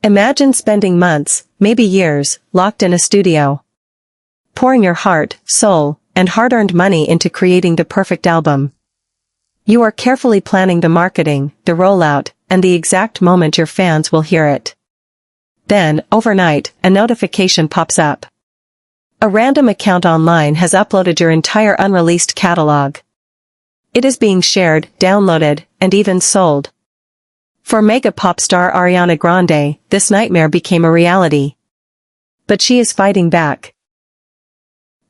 Imagine spending months, maybe years, locked in a studio, pouring your heart, soul, and hard-earned money into creating the perfect album. You are carefully planning the marketing, the rollout, and the exact moment your fans will hear it. Then, overnight, a notification pops up. A random account online has uploaded your entire unreleased catalog. It is being shared, downloaded, and even sold. For mega pop star Ariana Grande, this nightmare became a reality. But she is fighting back.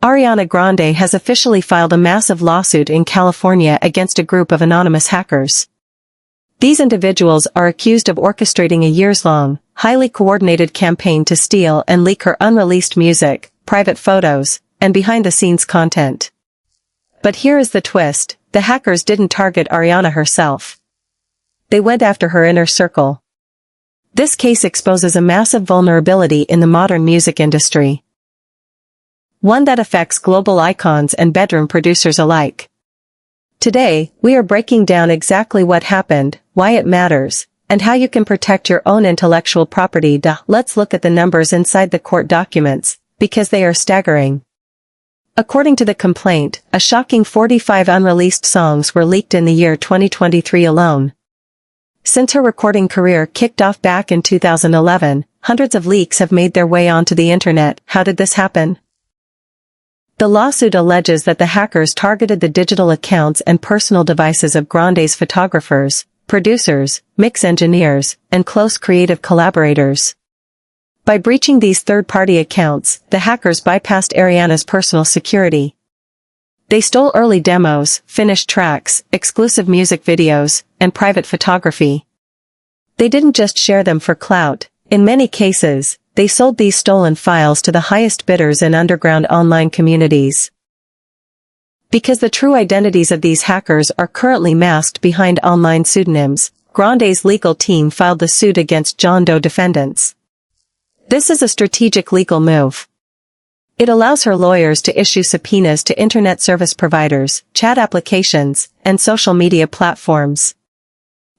Ariana Grande has officially filed a massive lawsuit in California against a group of anonymous hackers. These individuals are accused of orchestrating a years-long, highly coordinated campaign to steal and leak her unreleased music, private photos, and behind-the-scenes content. But here is the twist: the hackers didn't target Ariana herself. They went after her inner circle. This case exposes a massive vulnerability in the modern music industry. One that affects global icons and bedroom producers alike. Today, we are breaking down exactly what happened, why it matters, and how you can protect your own intellectual property. Let's look at the numbers inside the court documents, because they are staggering. According to the complaint, a shocking 45 unreleased songs were leaked in the year 2023 alone. Since her recording career kicked off back in 2011, hundreds of leaks have made their way onto the internet. How did this happen? The lawsuit alleges that the hackers targeted the digital accounts and personal devices of Grande's photographers, producers, mix engineers, and close creative collaborators. By breaching these third-party accounts, the hackers bypassed Ariana's personal security. They stole early demos, finished tracks, exclusive music videos, and private photography. They didn't just share them for clout. In many cases, they sold these stolen files to the highest bidders in underground online communities. Because the true identities of these hackers are currently masked behind online pseudonyms, Grande's legal team filed the suit against John Doe defendants. This is a strategic legal move. It allows her lawyers to issue subpoenas to internet service providers, chat applications, and social media platforms.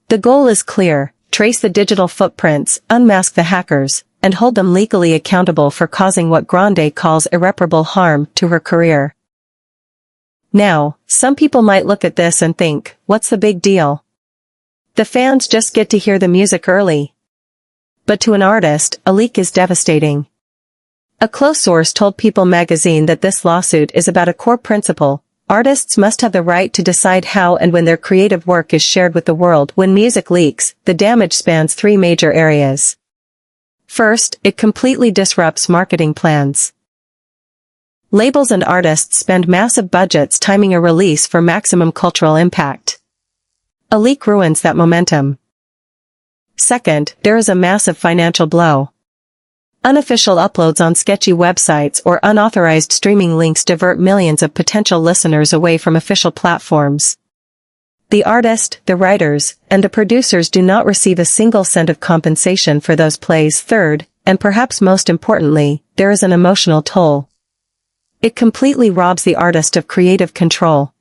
The goal is clear: trace the digital footprints, unmask the hackers, and hold them legally accountable for causing what Grande calls irreparable harm to her career. Now, some people might look at this and think, what's the big deal? The fans just get to hear the music early. But to an artist, a leak is devastating. A close source told People magazine that this lawsuit is about a core principle: artists must have the right to decide how and when their creative work is shared with the world. When music leaks, the damage spans three major areas. First, it completely disrupts marketing plans. Labels and artists spend massive budgets timing a release for maximum cultural impact. A leak ruins that momentum. Second, there is a massive financial blow. Unofficial uploads on sketchy websites or unauthorized streaming links divert millions of potential listeners away from official platforms. The artist, the writers, and the producers do not receive a single cent of compensation for those plays. Third, and perhaps most importantly, there is an emotional toll. It completely robs the artist of creative control.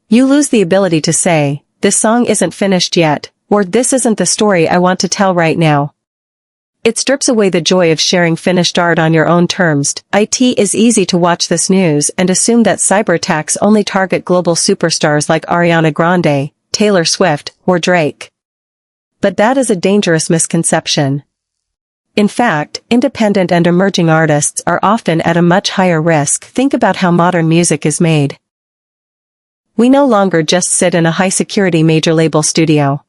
You lose the ability to say, "This song isn't finished yet," or "This isn't the story I want to tell right now." It strips away the joy of sharing finished art on your own terms. It is easy to watch this news and assume that cyber attacks only target global superstars like Ariana Grande, Taylor Swift, or Drake. But that is a dangerous misconception. In fact, independent and emerging artists are often at a much higher risk. Think about how modern music is made. We no longer just sit in a high-security major label studio.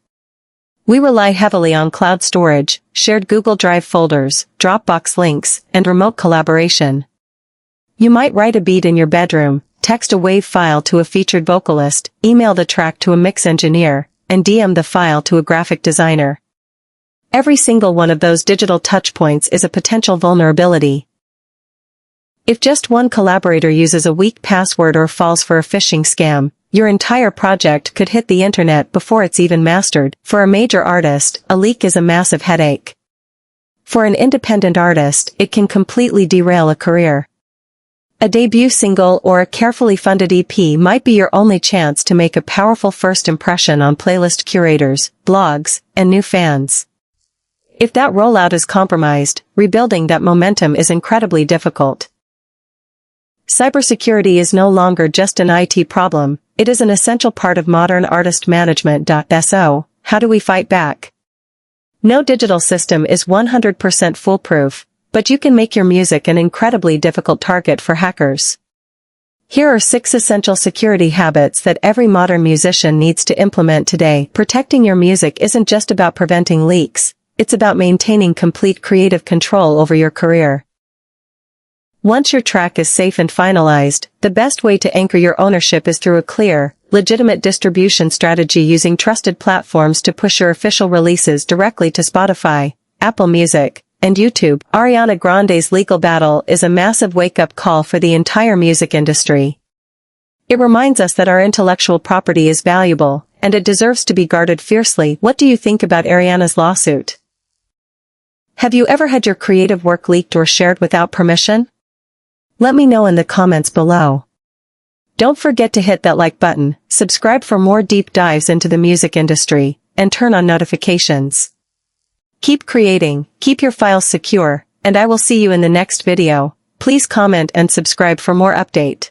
We rely heavily on cloud storage, shared Google Drive folders, Dropbox links, and remote collaboration. You might write a beat in your bedroom, text a WAV file to a featured vocalist, email the track to a mix engineer, and DM the file to a graphic designer. Every single one of those digital touchpoints is a potential vulnerability. If just one collaborator uses a weak password or falls for a phishing scam, your entire project could hit the internet before it's even mastered. For a major artist, a leak is a massive headache. For an independent artist, it can completely derail a career. A debut single or a carefully funded EP might be your only chance to make a powerful first impression on playlist curators, blogs, and new fans. If that rollout is compromised, rebuilding that momentum is incredibly difficult. Cybersecurity is no longer just an IT problem, it is an essential part of modern artist management. So, how do we fight back? No digital system is 100% foolproof, but you can make your music an incredibly difficult target for hackers. Here are 6 essential security habits that every modern musician needs to implement today. Protecting your music isn't just about preventing leaks, it's about maintaining complete creative control over your career. Once your track is safe and finalized, the best way to anchor your ownership is through a clear, legitimate distribution strategy using trusted platforms to push your official releases directly to Spotify, Apple Music, and YouTube. Ariana Grande's legal battle is a massive wake-up call for the entire music industry. It reminds us that our intellectual property is valuable, and it deserves to be guarded fiercely. What do you think about Ariana's lawsuit? Have you ever had your creative work leaked or shared without permission? Let me know in the comments below. Don't forget to hit that like button, subscribe for more deep dives into the music industry, and turn on notifications. Keep creating, keep your files secure, and I will see you in the next video. Please comment and subscribe for more update.